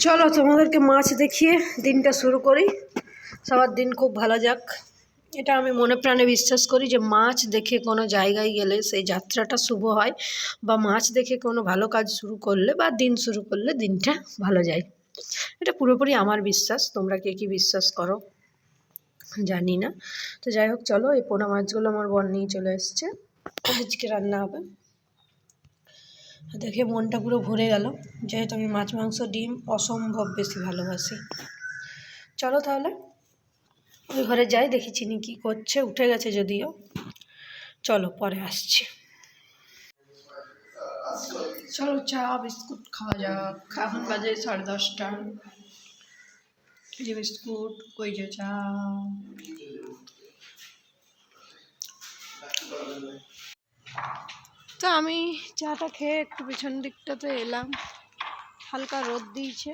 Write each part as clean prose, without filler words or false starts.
চলো তোমাদেরকে মাছ দেখিয়ে দিনটা শুরু করি। সবার দিন খুব ভালো যাক, এটা আমি মনে প্রাণে বিশ্বাস করি যে মাছ দেখে কোনো জায়গায় গেলে সেই যাত্রাটা শুভ হয়, বা মাছ দেখে কোনো ভালো কাজ শুরু করলে বা দিন শুরু করলে দিনটা ভালো যায়। এটা পুরোপুরি আমার বিশ্বাস, তোমরা কে কী বিশ্বাস করো জানি না। তো যাই হোক, চলো এই পোনা মাছগুলো আমার বর নিয়ে চলে এসছে, আজকে রান্না হবে। দেখে মনটা পুরো ভরে গেল, যেহেতু আমি মাছ মাংস ডিম অসম্ভব বেশি ভালোবাসি। চলো তাহলে ওই ঘরে যাই, দেখি চিনি কী করছে, উঠে গেছে যদিও। চলো পরে আসছি। চলো চা বিস্কুট খাওয়া যাক, এখন বাজে 10:30। এই যে বিস্কুট, ওই যে চা। তো আমি চাটা খেয়ে একটু পিছন দিকটাতে এলাম, হালকা রোদ দিয়েছে।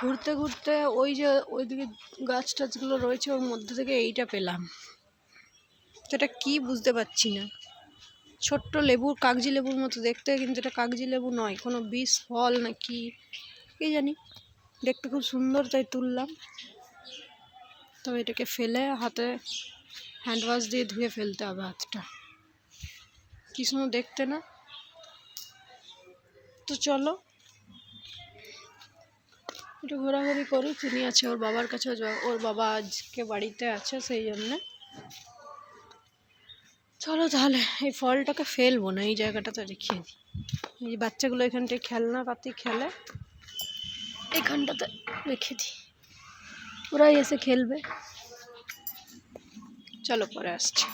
ঘুরতে ঘুরতে ওই যে ওইদিকে গাছ টাছগুলো রয়েছে, ওর মধ্যে থেকে এইটা পেলাম। সেটা কি বুঝতে পারছি না, ছোট্ট লেবু, কাগজি লেবুর মতো দেখতে, কিন্তু এটা কাগজি লেবু নয়, কোনো বিষ ফল না কি জানি, দেখতে খুব সুন্দর তাই তুললাম। তবে এটাকে ফেলে হাতে হ্যান্ড ওয়াশ দিয়ে ধুয়ে ফেলতে হবে হাতটা, কি সুন্দর দেখতে না। তো চলো একটু ঘোরাঘুরি করি। চিনি আছে ওর বাবার কাছে, ওর বাবা আজকে বাড়িতে আছে, সেই জন্যে। চলো তাহলে এই ফলটাকে ফেলবো না, এই জায়গাটাতে রেখে দিই। এই বাচ্চাগুলো এখানটায় খেলনা পাতি খেলে, এখানটাতে রেখে দিই, ওরাই এসে খেলবে। চলো পরে আসছি।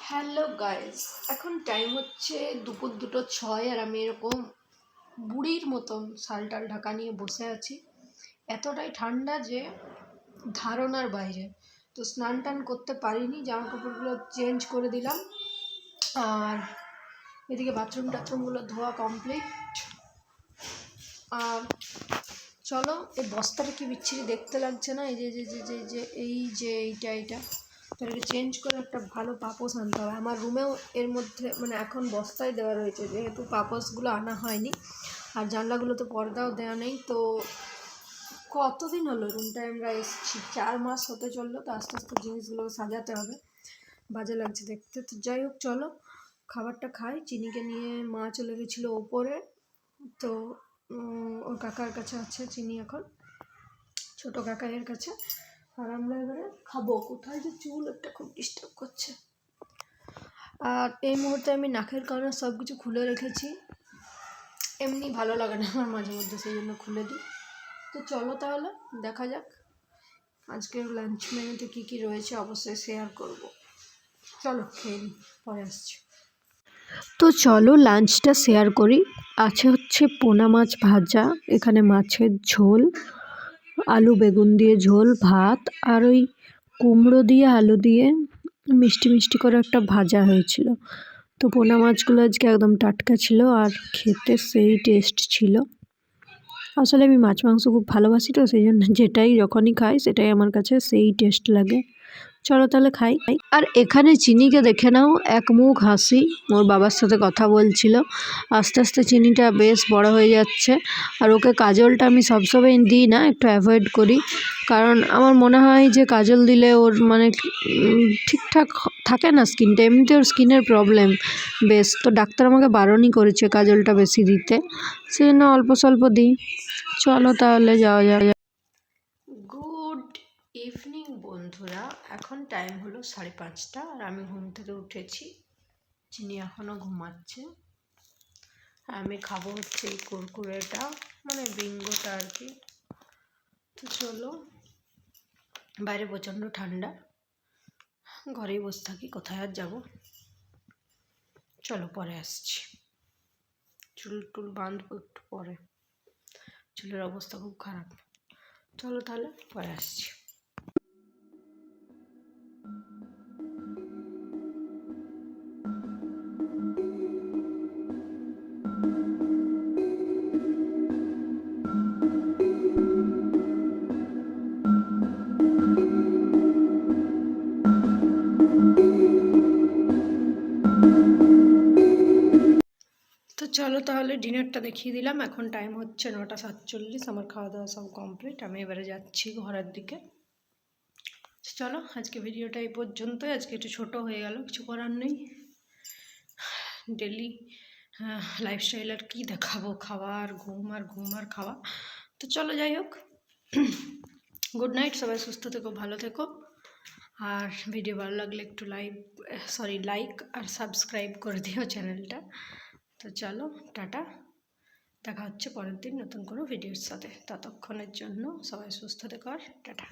হ্যালো গাইস, এখন টাইম হচ্ছে দুপুর 2:06, আর আমি এরকম বুড়ির মতন শালটাল ঢাকা নিয়ে বসে আছি। এতটাই ঠান্ডা যে ধারণার বাইরে। তো স্নান টান করতে পারিনি, জামা কাপড়গুলো চেঞ্জ করে দিলাম, আর এদিকে বাথরুম টাথরুমগুলো ধোয়া কমপ্লিট। আর চলো, এই বস্তাটা কি বিচ্ছিরি দেখতে লাগছে না, এই যে যে যে যে যে এই যে এইটা এটাকে চেঞ্জ করে একটা ভালো পাপোশ আনতে হবে। আমার রুমেও এর মধ্যে মানে এখন বস্তায় দেওয়া রয়েছে, যেহেতু পাপোশগুলো আনা হয়নি, আর জানলাগুলো তো পর্দাও দেওয়া নেই। তো কতদিন হলো রুমটায় আমরা এসেছি, 4 মাস হতে চললো। তো আস্তে আস্তে জিনিসগুলো সাজাতে হবে, বাজে লাগছে দেখতে। তো যাই হোক, চলো খাবারটা খাই। চিনিকে নিয়ে মা চলে গেছিলো ওপরে, তো ওর কাকার কাছে আছে চিনি এখন, ছোটো কাকাইয়ের কাছে। আর আমরা এবারে খাবো। কোথায় যে চুল একটা খুব ডিস্টার্ব করছে। আর এই মুহূর্তে আমি নাকের কারণে সব কিছু খুলে রেখেছি, এমনি ভালো লাগে না আমার মাঝে মধ্যে, সেই জন্য খুলে দিই। তো চলো তাহলে দেখা যাক আজকের লাঞ্চ মেনুতে কী কী রয়েছে, অবশ্যই শেয়ার করব। চলো খেয়ে নিই, পরে আসছি। তো চলো লাঞ্চটা শেয়ার করি। আছে হচ্ছে পোনা মাছ ভাজা, এখানে মাছের ঝোল, আলু বেগুন দিয়ে ঝোল, ভাত, আর ওই কুমড়ো দিয়ে আলু দিয়ে মিষ্টি মিষ্টি করে একটা ভাজা হয়েছিল। তো পোনা মাছগুলো আজকে একদম টাটকা ছিল, আর খেতে সেই টেস্ট ছিল। আসলে আমি মাছ মাংস খুব ভালোবাসি, তো সেই জন্য যেটাই যখনই খাই সেটাই আমার কাছে সেই টেস্ট লাগে। চলো তাহলে খাই। আর এখানে চিনিকে দেখে নাও, এক মুখ হাসি, ওর বাবার সাথে কথা বলছিল। আস্তে আস্তে চিনিটা বেশ বড় হয়ে যাচ্ছে। আর ওকে কাজলটা আমি সবসময় দিই না, একটু অ্যাভয়েড করি, কারণ আমার মনে হয় যে কাজল দিলে ওর মানে ঠিকঠাক থাকে না স্কিনটা, এমনিতে ওর স্কিনের প্রবলেম বেশ। তো ডাক্তার আমাকে বারণই করেছে কাজলটা বেশি দিতে, সেই জন্য অল্প স্বল্প দিই। চলো তাহলে যাওয়া যাক। গুড ইভিনিং বন্ধুরা, এখন টাইম হলো 5:30, আর আমি ঘুম থেকে উঠেছি। চিনি এখনও ঘুমাচ্ছে। আমি খাবো হচ্ছে এই কুরকুরেটা, মানে বিঙ্গোটা আর কি। তো চলো, বাইরে প্রচণ্ড ঠান্ডা, ঘরেই বসে থাকি, কোথায় আর যাবো। চলো পরে আসছি, চুল টুল বাঁধবো একটু পরে, চুলের অবস্থা খুব খারাপ। চলো তাহলে পরে আসছি। তো চলো তাহলে ডিনারটা দেখিয়ে দিলাম। এখন টাইম হচ্ছে 9:47, আমার খাওয়া দাওয়া সব কমপ্লিট। আমি এবারে যাচ্ছি ঘরের দিকে। চলো আজকে ভিডিওটা এই পর্যন্তই। আজকে একটু ছোটো হয়ে গেল, কিছু করার নেই। ডেলি লাইফস্টাইল আর কি দেখাবো, খাওয়া আর ঘুম আর ঘুম আর খাওয়া। তো চলো যাই হোক, গুড নাইট, সবাই সুস্থ থেকো, ভালো থেকো। আর ভিডিও ভালো লাগলে একটু লাইক আর সাবস্ক্রাইব করে দিও চ্যানেলটা। তো চলো টাটা, দেখা হচ্ছে পরের দিন নতুন কোনো ভিডিওর সাথে। ততক্ষণের জন্য সবাই সুস্থ থেকো আর টাটা।